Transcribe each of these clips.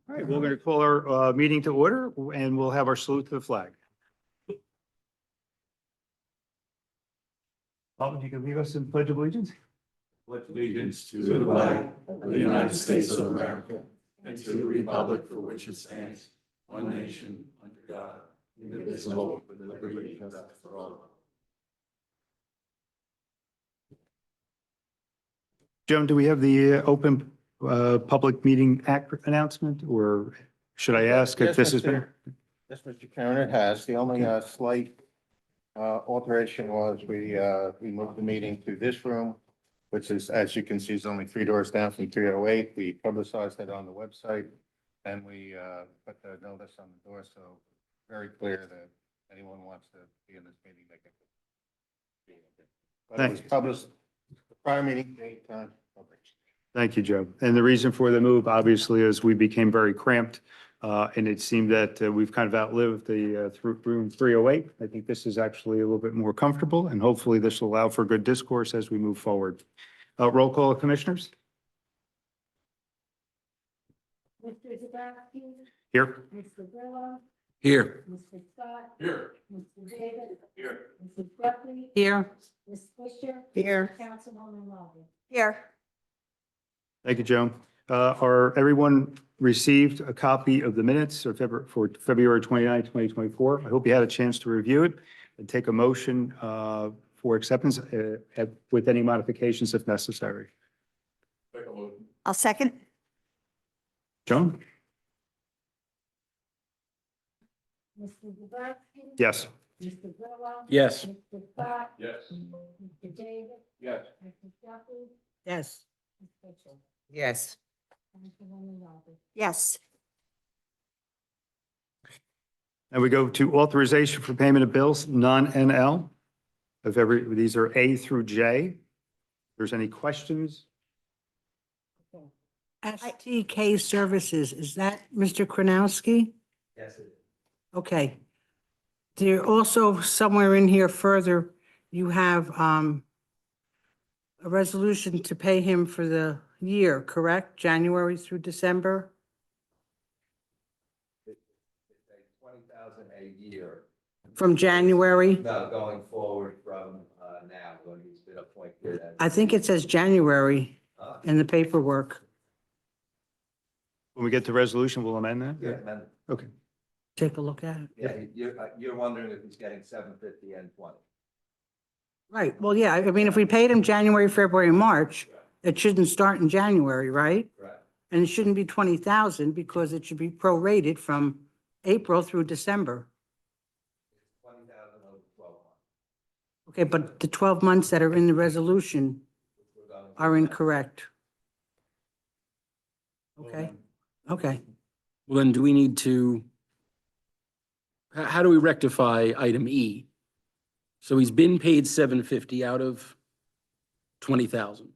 All right, we're going to call our meeting to order and we'll have our salute to the flag. Alvin, you can lead us in the Pledge of Allegiance? Pledge allegiance to the flag of the United States of America and to the republic for which it stands, one nation, under God, indivisible, with liberty and justice for all. Joan, do we have the open public meeting act announcement, or should I ask if this has been? Yes, Mr. Chairman, it has. The only slight alteration was we moved the meeting to this room, which is, as you can see, is only 3 doors down from 308. We publicized it on the website and we put the notice on the door, so very clear that anyone wants to be in this meeting, they can be in it. But it was published, the prior meeting date, time, published. Thank you, Joe. And the reason for the move, obviously, is we became very cramped. And it seemed that we've kind of outlived the room 308. I think this is actually a little bit more comfortable, and hopefully this will allow for good discourse as we move forward. Roll call, commissioners? Mr. Zabowski. Here. Mr. Grillo. Here. Mr. Scott. Here. Mr. Davis. Here. Mrs. Duffy. Here. Ms. Fisher. Here. Councilwoman Martin. Here. Thank you, Joan. Everyone received a copy of the minutes for February 29, 2024. I hope you had a chance to review it and take a motion for acceptance with any modifications if necessary. I'll second. Joan? Mr. Zabowski. Yes. Mr. Grillo. Yes. Mr. Scott. Yes. Mr. Davis. Yes. Mrs. Duffy. Yes. Ms. Fisher. Yes. Councilwoman Martin. Yes. And we go to authorization for payment of bills, non-NL. These are A through J. If there's any questions? STK Services, is that Mr. Kronowski? Yes, it is. Okay. There also somewhere in here further, you have a resolution to pay him for the year, correct? January through December? It's a 20,000 a year. From January? No, going forward from now, when he's been appointed. I think it says January in the paperwork. When we get to resolution, we'll amend that? Yeah, and, Okay. Take a look at it. yeah, you're wondering if he's getting 750 and 20. Right, well, yeah, I mean, if we paid him January, February, March, it shouldn't start in January, right? Correct. And it shouldn't be 20,000 because it should be prorated from April through December. 20,000 over 12 months. Okay, but the 12 months that are in the resolution Which we're going to are amend. incorrect. Okay, okay. Well, then do we need to, how do we rectify item E? So he's been paid 750 out of 20,000.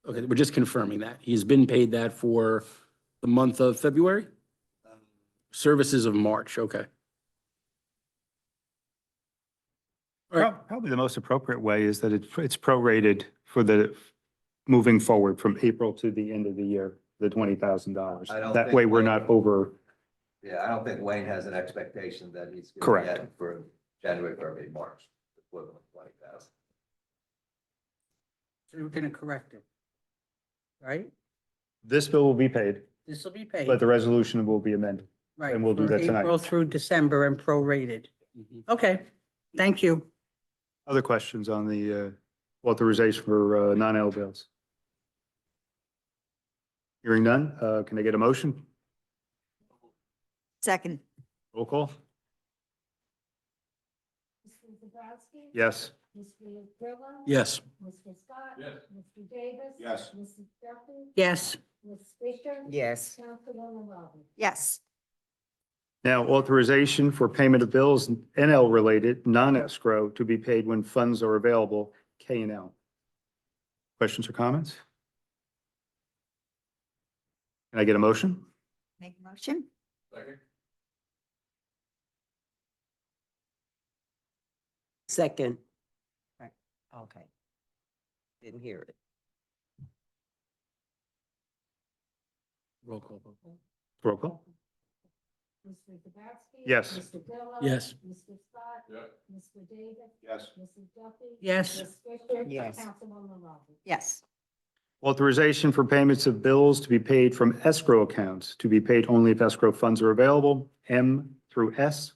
Okay, we're just confirming that. He's been paid that for the month of February? Services of March, okay. All right, Probably the most appropriate way is that it's prorated for the moving forward from April to the end of the year, the $20,000. I don't That think way we're we- not over. Yeah, I don't think Wayne has an expectation that he's going to Correct. get for January, February, March, equivalent of 20,000. So we're going to correct it, right? This bill will be paid, This will be paid. but the resolution will be amended. Right, and we'll do for that tonight. April through December and prorated. Mhm. Okay, thank you. Other questions on the authorization for non-L bills? Hearing none, can I get a motion? Second. Roll call? Mr. Zabowski. Yes. Mr. Grillo. yes. Mr. Scott. Yes. Mr. Davis. Yes. Mrs. Duffy. Yes, Ms. Fisher. Yes. Councilwoman Martin. Yes. Now, authorization for payment of bills, NL related, non-escrow, to be paid when funds are available, K and L. Questions or comments? Can I get a motion? Make a motion? Second. Second. Okay. Didn't hear it. Roll call vote. Roll call. Mr. Zabatsky? Yes. Mr. Grillo? Yes. Mr. Scott? Yeah. Mr. Davis? Yes. Mrs. Duffy? Yes. Ms. Fisher? Yes. Councilwoman Robert? Yes. Authorization for payments of bills to be paid from escrow accounts, to be paid only if escrow funds are available, M through S.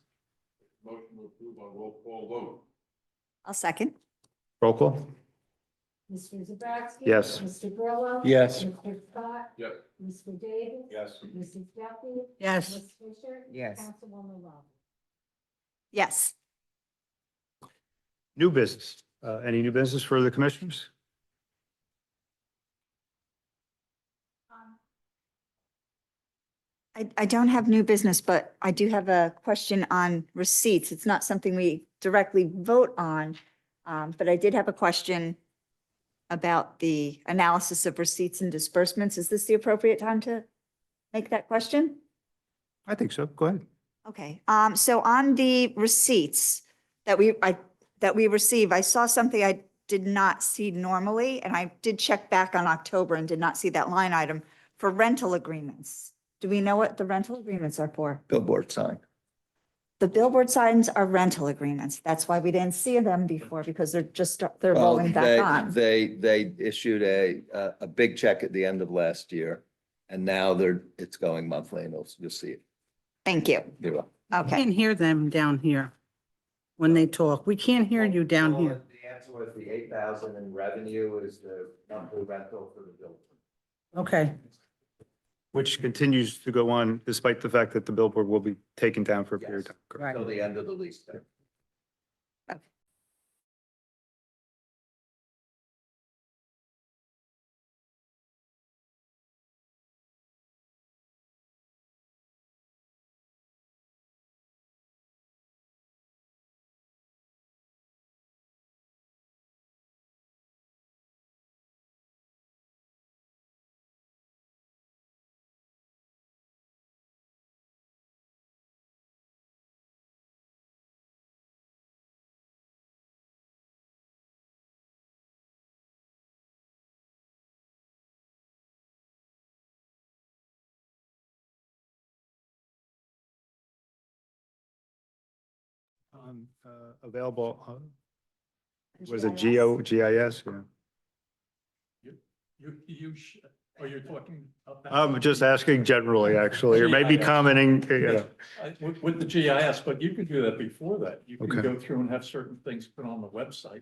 Motion to approve on roll call vote. I'll second. Roll call. Mr. Zabatsky? Yes. Mr. Grillo? Yes. Mr. Scott? Yes. Mr. Davis? Yes. Mrs. Duffy? Yes. Ms. Fisher? Yes. Councilwoman Robert? Yes. New business. Any new business for the commissioners? I don't have new business, but I do have a question on receipts. It's not something we directly vote on. But I did have a question about the analysis of receipts and disbursements. Is this the appropriate time to make that question? I think so. Go ahead. Okay, so on the receipts that we receive, I saw something I did not see normally, and I did check back on October and did not see that line item for rental agreements. Do we know what the rental agreements are for? Billboard sign. The billboard signs are rental agreements. That's why we didn't see them before, because they're rolling back on. They issued a big check at the end of last year. And now it's going monthly and you'll see it. Thank you. You're welcome. Okay, Can't hear them down here when they talk. We can't hear you down Well, here. The answer was the 8,000 in revenue is the monthly rental for the building. Okay, Which continues to go on despite the fact that the billboard will be taken down for a period of time. right. Till the end of the lease term. Available, was it GIS? Yeah. You're talking about. I'm just asking generally, actually, or maybe GIS. commenting, you know. With the GIS, but you can do that before that. You can Okay. go through and have certain things put on the website.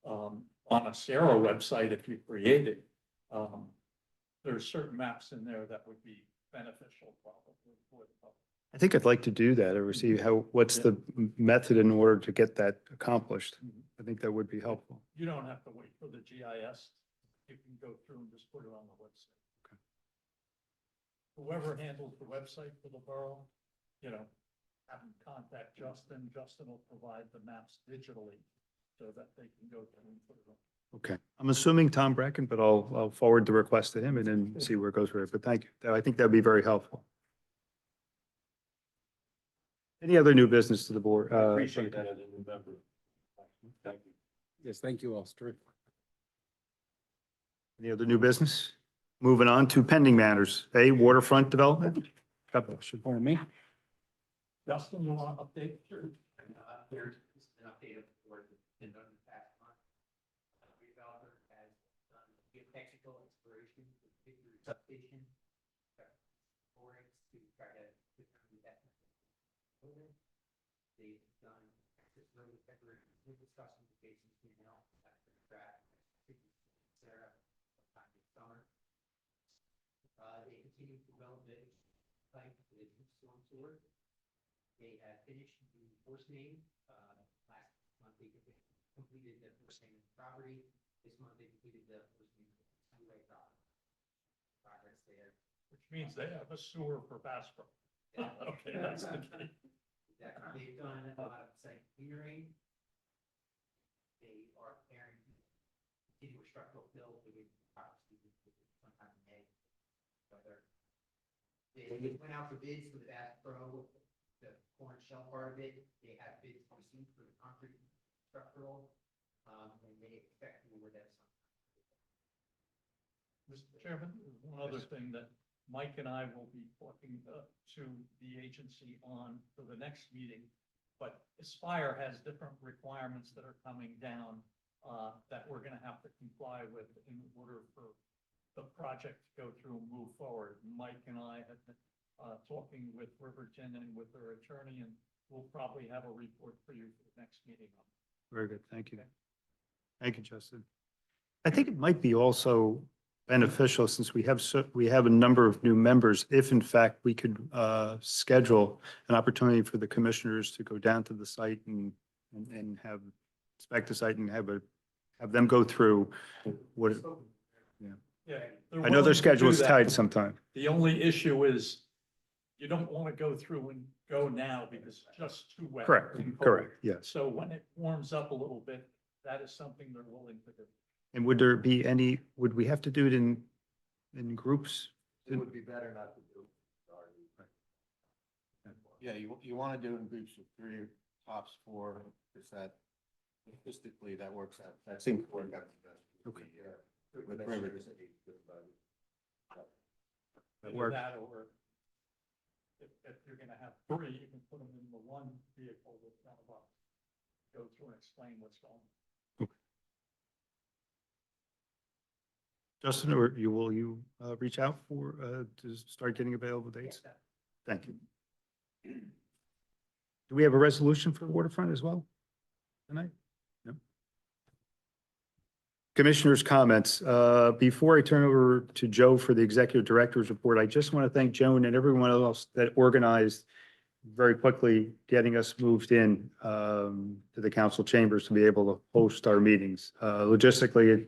On a SERA website, if you create it, there's certain maps in there that would be beneficial probably for the public. I think I'd like to do that or see what's the method in order to get that accomplished. I think that would be helpful. You don't have to wait for the GIS. You can go through and just put it on the website. Okay. Whoever handles the website for the borough, have them contact Justin. Justin will provide the maps digitally so that they can go through and put it on. Okay. I'm assuming Tom Bracken, but I'll forward the request to him and then see where it goes with it. But thank you. I think that'd be very helpful. Any other new business to the board? Appreciate that as a new member. Thank you. Yes, thank you all. Terrific. Any other new business? Moving on to pending matters. A, waterfront development. Couple, should Pardon me? Justin, you want to update? Sure. Here's an update of the work that's been done in the past month. The redeveloper has done geotechnical exploration for the Victory substation. Borings to try to determine the depth of the building. They've done access road February discussion with Jason Canal. That's the draft. SERA sometime this summer. They continue to develop the site for the deep storm sewer. They have finished the force main, last month they completed the force main property. This month they completed the force main two-way property. Progress there. Which means they have a sewer for Bass Pro. Okay, that's the key. They've done a lot of site clearing. They are preparing to continue a structural fill for the property sometime in May. Whether they went out for bids for the Bass Pro, the corn shell part of it. They have bids received for the concrete structural, and they expect to award that sometime. Mr. Chairman, there's one other thing that Mike and I will be talking to the agency on for the next meeting. But Aspire has different requirements that are coming down that we're gonna have to comply with in order for the project to go through and move forward. Mike and I have been talking with Riverton and with their attorney, and we'll probably have a report for you for the next meeting. Very good. Thank you. Thank you, Justin. I think it might be also beneficial since we have a number of new members, if in fact we could schedule an opportunity for the commissioners to go down to the site and have inspect the site and have them go through what, Yeah. I know their schedule is tight sometime. The only issue is you don't want to go through and go now because it's just too wet. Correct, and cold. correct, yes. So when it warms up a little bit, that is something they're willing to do. And would there be any, would we have to do it in groups? It would be better not to do. Yeah, you want to do it in groups of 3, tops 4, because that, logistically, that works out. That seems to work out the best. Okay. With River. That Either works. that or if you're gonna have 3, you can put them in the one vehicle with one of us. Go through and explain what's going on. Justin, or will you reach out for, to start getting available dates? Thank you. Do we have a resolution for the waterfront as well tonight? No. Commissioners' comments. Before I turn over to Joe for the executive director's report, I just want to thank Joan and everyone else that organized very quickly getting us moved in to the council chambers to be able to host our meetings. Logistically,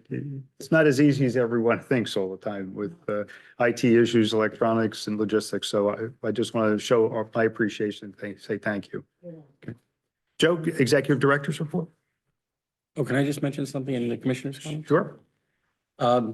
it's not as easy as everyone thinks all the time with IT issues, electronics and logistics. So I just want to show my appreciation and say thank you. Okay. Joe, executive director's report? Oh, can I just mention something in the commissioner's comments? Sure.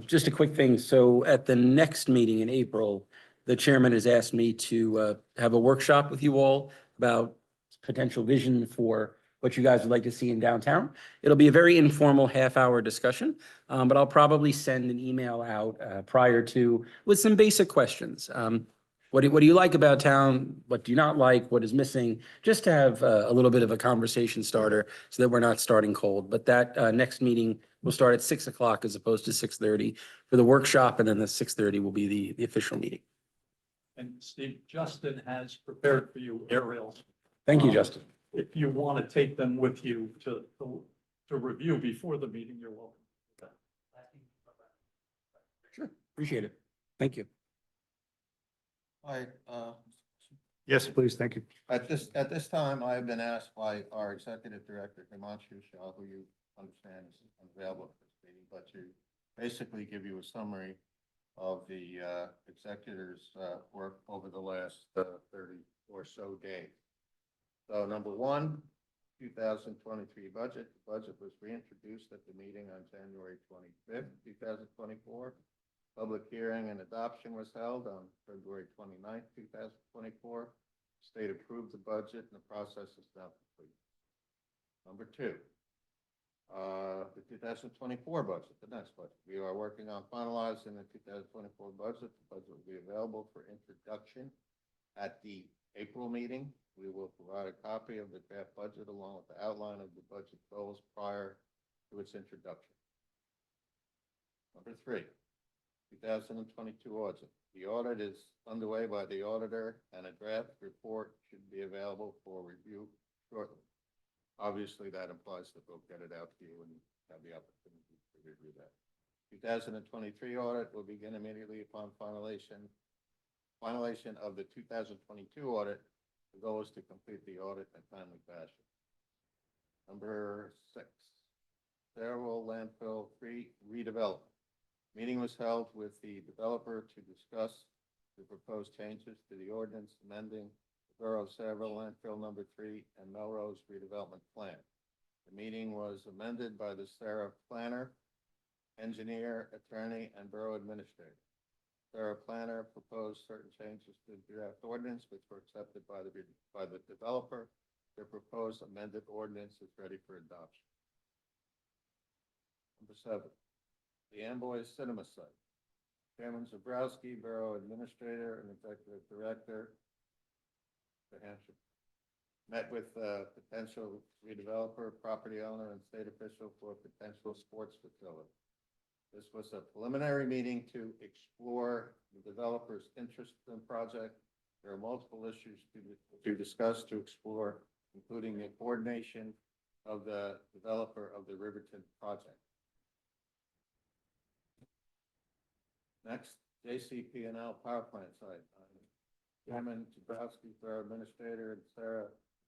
Just a quick thing. So at the next meeting in April, the chairman has asked me to have a workshop with you all about potential vision for what you guys would like to see in downtown. It'll be a very informal half-hour discussion, but I'll probably send an email out prior to with some basic questions. What do you like about town? What do you not like? What is missing? Just to have a little bit of a conversation starter so that we're not starting cold. But that next meeting will start at 6 o'clock as opposed to 6:30 for the workshop, and then the 6:30 will be the official meeting. And Steve, Justin has prepared for you aerials. Thank you, Justin. If you want to take them with you to review before the meeting, you're welcome. Sure. Appreciate it. Thank you. All right, Yes, please. Thank you. at this time, I have been asked by our executive director, Himanshu Shah, who you understand is unavailable for this meeting, but to basically give you a summary of the executors' work over the last 30 or so days. So number 1, 2023 budget. The budget was reintroduced at the meeting on January 25th, 2024. Public hearing and adoption was held on February 29th, 2024. State approved the budget and the process is now complete. Number 2, the 2024 budget, the next budget. We are working on finalizing the 2024 budget. The budget will be available for introduction at the April meeting. We will provide a copy of the draft budget along with the outline of the budget goals prior to its introduction. Number 3, 2022 audit. The audit is underway by the auditor and a draft report should be available for review shortly. Obviously, that implies that we'll get it out to you and have the opportunity to review that. 2023 audit will begin immediately upon finalization of the 2022 audit. The goal is to complete the audit in a timely fashion. Number 6, Federal Landfill 3 redevelopment. Meeting was held with the developer to discuss the proposed changes to the ordinance amending the Borough of Saraville Landfill Number 3 and Melrose redevelopment plan. The meeting was amended by the SERA planner, engineer, attorney, and borough administrator. SERA planner proposed certain changes to the draft ordinance, which were accepted by the developer. The proposed amended ordinance is ready for adoption. Number 7, the Amboy Cinema site. Chairman Zabrowski, Borough Administrator and Executive Director, New Hampshire. Met with potential redeveloper, property owner, and state official for a potential sports facility. This was a preliminary meeting to explore the developer's interest in the project. There are multiple issues to discuss, to explore, including the coordination of the developer of the Riverton project. Next, JCP&L power plant site. Chairman Jabrowski, Borough Administrator, and SERA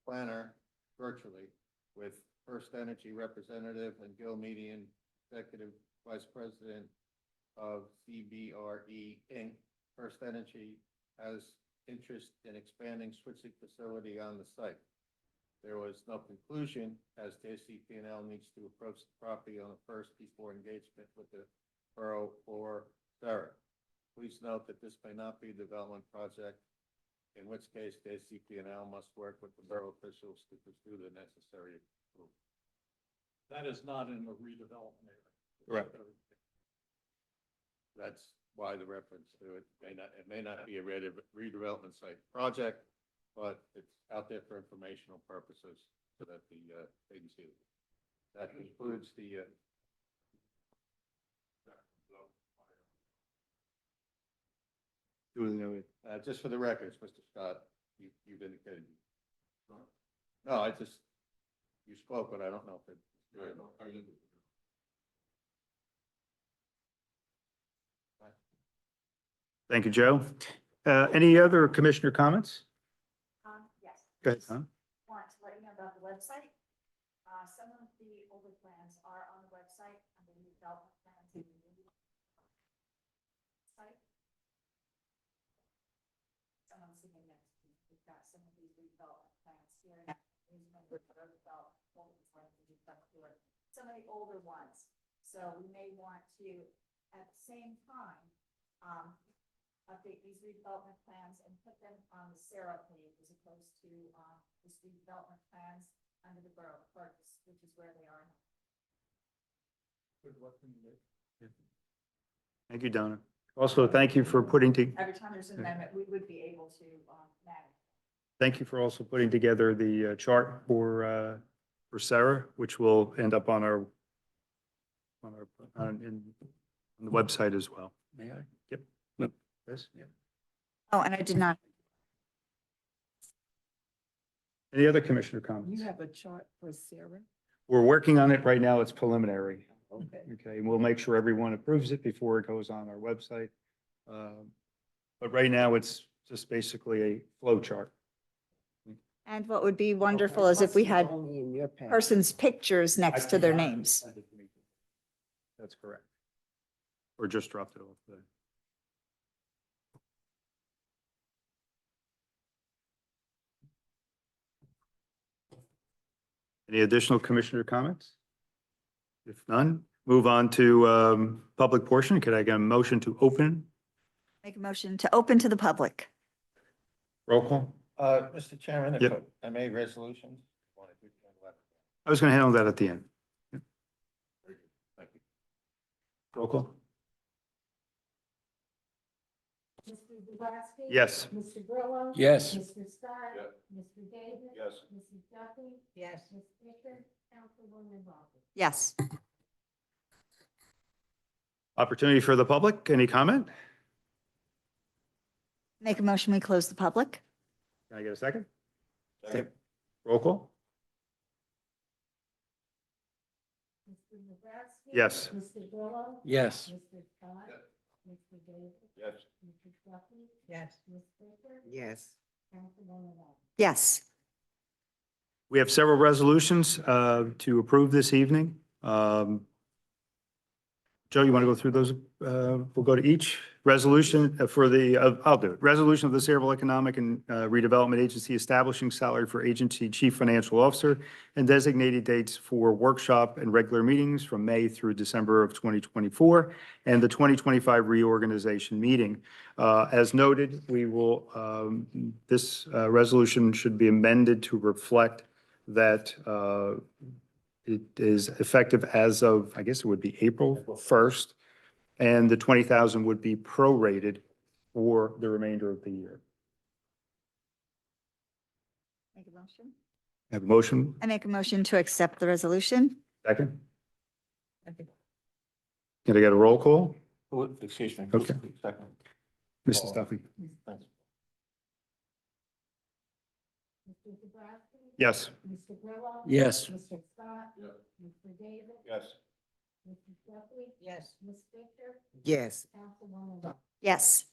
Planner virtually with First Energy Representative and Gil Median, Executive Vice President of CBRE Inc. First Energy has interest in expanding switching facility on the site. There was no conclusion as JCP&L needs to approach the property owner first before engagement with the borough or SERA. Please note that this may not be a development project, in which case JCP&L must work with the borough officials to pursue the necessary approval. That is not in the redevelopment area. Correct. That's why the reference to it may not be a redevelopment site project, but it's out there for informational purposes so that the agency. That concludes the. Just for the records, Mr. Scott, you've indicated. No, you spoke, but I don't know if it. Thank you, Joe. Any other commissioner comments? Yes. Go ahead, Tom. Want to let you know about the website. Some of the older plans are on the website, under the development plans in the new site. Someone's sitting next to me. We've got some of these redevelopment plans here. Some of the older ones. So we may want to, at the same time, update these redevelopment plans and put them on the SERA page as opposed to this redevelopment plans under the borough clerks, which is where they are. Thank you, Donna. Also, thank you for putting Every time there's an amendment, we would be able to manage. thank you for also putting together the chart for SERA, which will end up on the website as well. May I? Yep. Yes. Oh, and I did not. Any other commissioner comments? You have a chart for Sarah? We're working on it right now. It's preliminary. Okay. Okay, we'll make sure everyone approves it before it goes on our website. But right now, it's just basically a flow chart. And what would be wonderful is if we had Only in your packet. persons' pictures next to their names. That's correct. Or just dropped it off there. Any additional commissioner comments? If none, move on to public portion. Could I get a motion to open? Make a motion to open to the public. Roll call. Mr. Chairman, if Yep. I made resolutions. I was going to handle that at the end. Thank you. Roll call. Mr. Zabrowski. Yes. Mr. Grillo. Yes. Mr. Scott. Yes. Mr. Davis. Yes. Mrs. Duffy. Yes. Ms. Fisher. Councilwoman Robert. Yes. Opportunity for the public. Any comment? Make a motion, we close the public. Can I get a second? Second. Roll call. Mr. Zabrowski. Yes. Mr. Grillo. Yes. Mr. Scott. Mr. Davis. Yes. Mrs. Duffy. Yes. Ms. Fisher. Yes. Councilwoman Robert. Yes. We have several resolutions to approve this evening. Joe, you want to go through those? We'll go to each resolution for the, I'll do it. Resolution of the Sayreville Economic and Redevelopment Agency establishing salary for agency chief financial officer and designated dates for workshop and regular meetings from May through December of 2024 and the 2025 reorganization meeting. As noted, we will, this resolution should be amended to reflect that it is effective as of, I guess it would be April 1st. and the 20,000 would be prorated for the remainder of the year. Make a motion? Have a motion? I make a motion to accept the resolution. Second? Can I get a roll call? Excuse me. Okay. Second. Mrs. Duffy? Thanks. Mr. Dubrasky? Yes. Mr. Grillo? Yes. Mr. Scott? Mr. Davis? Yes. Mrs. Duffy? Yes. Ms. Victor? Yes. Councilwoman Love? Yes.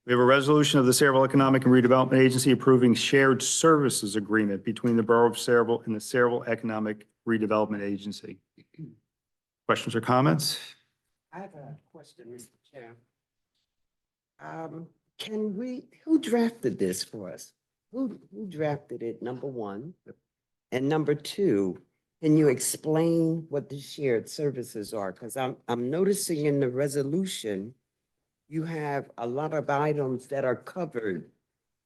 We have a resolution of the Saraville Economic and Redevelopment Agency approving shared services agreement between the Borough of Saraville and the Saraville Economic Redevelopment Agency. Questions or comments? I have a question, Mr. Chair. Who drafted this for us? Who drafted it, number one? And number two, can you explain what the shared services are? Because I'm noticing in the resolution, you have a lot of items that are covered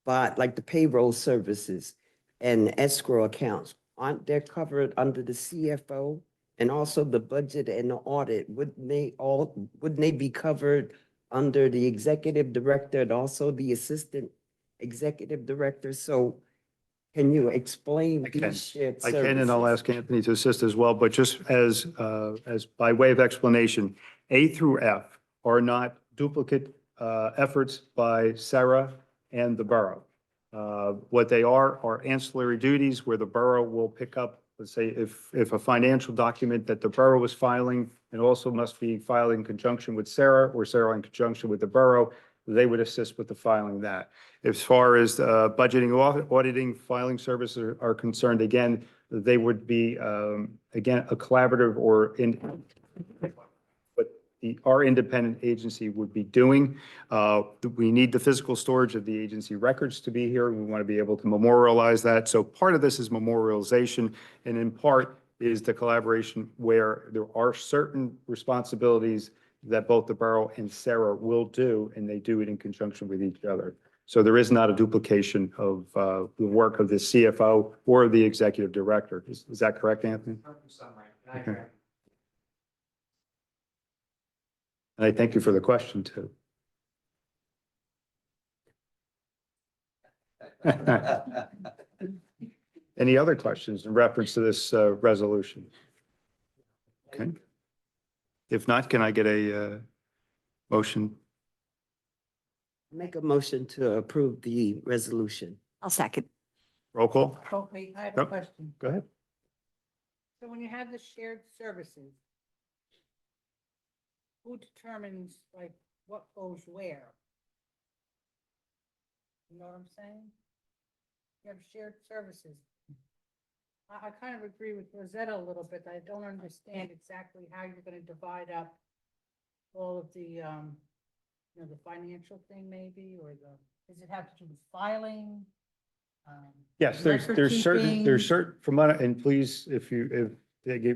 by, like the payroll services and escrow accounts. Aren't they covered under the CFO? And also the budget and the audit, wouldn't they be covered under the executive director and also the assistant executive director? So can you explain I can. these shared I services? can, and I'll ask Anthony to assist as well, but just as by way of explanation, A through F are not duplicate efforts by SERA and the borough. What they are ancillary duties where the borough will pick up, let's say, if a financial document that the borough is filing and also must be filed in conjunction with SERA or SERA in conjunction with the borough, they would assist with the filing of that. As far as budgeting, auditing, filing services are concerned, again, they would be, again, a collaborative or our independent agency would be doing. We need the physical storage of the agency records to be here. We want to be able to memorialize that. So part of this is memorialization, and in part is the collaboration where there are certain responsibilities that both the borough and SERA will do, and they do it in conjunction with each other. So there is not a duplication of the work of the CFO or the executive director. Is that correct, Anthony? Perfect summary. And I Okay. agree. And I thank you for the question, too. Any other questions in reference to this resolution? Okay. If not, can I get a motion? Make a motion to approve the resolution. I'll second. Roll call? Okay, I have Yep. a question. Go ahead. So when you have the shared services, who determines like what goes where? You know what I'm saying? You have shared services. I kind of agree with Rosetta a little bit. I don't understand exactly how you're gonna divide up all of the, the financial thing maybe, or does it have to do with filing? Yes, record there's keeping? certain, from what, and please,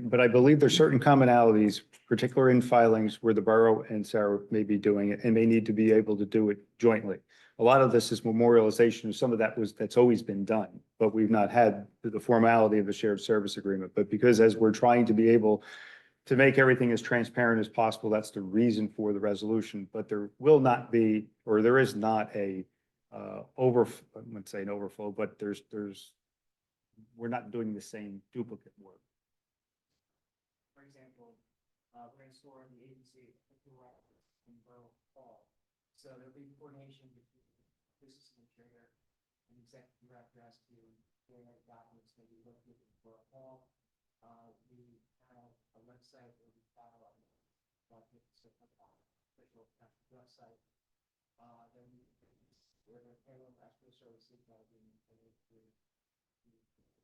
but I believe there's certain commonalities, particularly in filings where the borough and SERA may be doing it and may need to be able to do it jointly. A lot of this is memorialization. Some of that's always been done, but we've not had the formality of a shared service agreement. But because as we're trying to be able to make everything as transparent as possible, that's the reason for the resolution. But there will not be, or there is not a I wouldn't say an overflow, but we're not doing the same duplicate work. For example, we're going to store the agency in Borough Hall. So there'll be coordination between the business administrator and executive director as to where documents may be located in Borough Hall. We have a website where we file documents official website. Then where the payroll escrow services that are being paid to the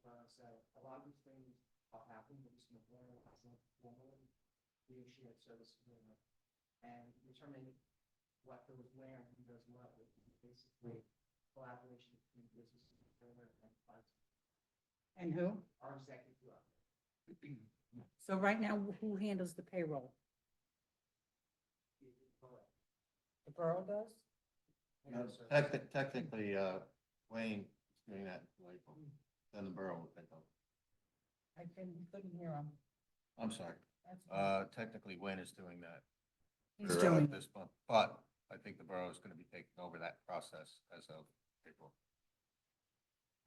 borough. So a lot of these things are happening, but just memorializing formally the shared service agreement and determining what goes where and who does what, which is basically collaboration between business and finance. And who? Our executive director. So right now, who handles the payroll? The borough does? Technically, Wayne is doing that, then the borough will pick up. Couldn't hear him. I'm sorry. That's fine. Technically, Wayne is doing that. He's doing it. this month, but I think the borough is going to be taking over that process as of April.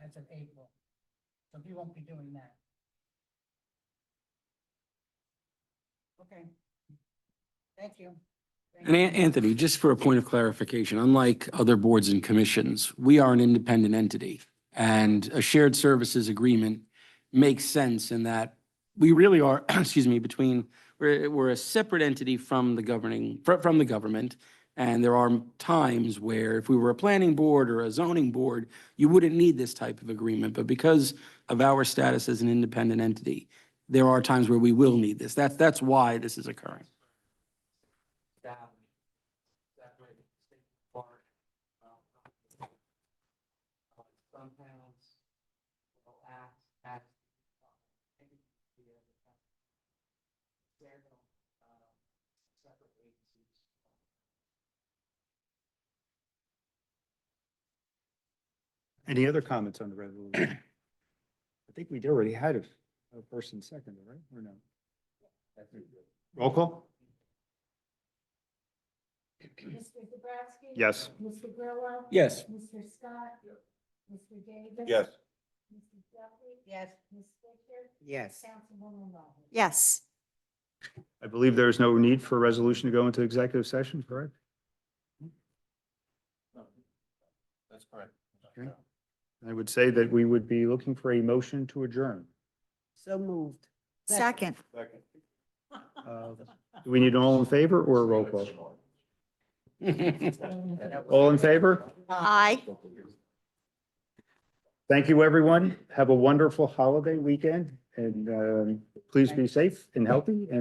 as of April. So he won't be doing that. Okay. Thank you. Thank And you. Anthony, just for a point of clarification, unlike other boards and commissions, we are an independent entity. And a shared services agreement makes sense in that we really are, excuse me, we're a separate entity from the from the government. And there are times where if we were a planning board or a zoning board, you wouldn't need this type of agreement. But because of our status as an independent entity, there are times where we will need this. That's why this is occurring. Some towns will act as separate agencies. Any other comments on the resolution? I think we already had a person second, right? Or no? Roll call? Mr. Zabrowski? Yes. Mr. Grillo? Yes. Mr. Scott? Mr. Davis? Yes. Mrs. Duffy? Yes. Ms. Fisher? Yes. Councilwoman Rowland? Yes. I believe there is no need for a resolution to go into executive session, correct? That's correct. Okay. I would say that we would be looking for a motion to adjourn. So moved. Second. Do we need an all in favor or a roll call? All in favor? Aye. Thank you, everyone. Have a wonderful holiday weekend and please be safe and healthy. And